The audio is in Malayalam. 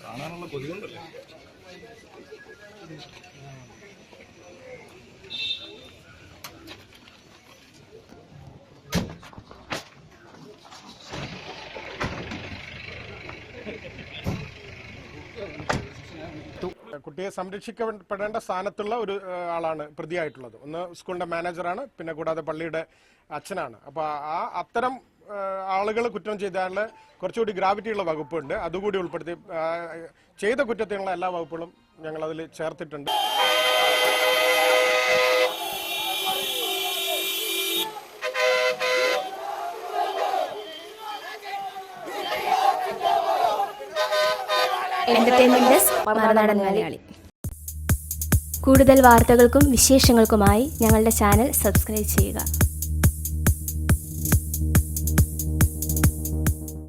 കാണാനുള്ള കൊതികൊണ്ടല്ലേ. കുട്ടിയെ സംരക്ഷിക്കപ്പെടേണ്ട സ്ഥാനത്തുള്ള ഒരു ആളാണ് പ്രതിയായിട്ടുള്ളത്. ഒന്ന് സ്കൂളിന്റെ മാനേജറാണ്, പിന്നെ കൂടാതെ പള്ളിയുടെ അച്ഛനാണ്. അപ്പോൾ അത്തരം ആളുകൾ കുറ്റം ചെയ്താൽ കുറച്ചുകൂടി ഗ്രാവിറ്റിയുള്ള വകുപ്പുണ്ട്. അതുകൂടി ഉൾപ്പെടുത്തി ചെയ്ത കുറ്റത്തിനുള്ള എല്ലാ വകുപ്പുകളും ഞങ്ങൾ അതിൽ ചേർത്തിട്ടുണ്ട്. Entertainment desk Marunadan Malayali. കൂടുതൽ വാർത്തകൾക്കും വിശേഷങ്ങൾക്കുമായി ഞങ്ങളുടെ ചാനൽ സബ്സ്ക്രൈബ് ചെയ്യുക.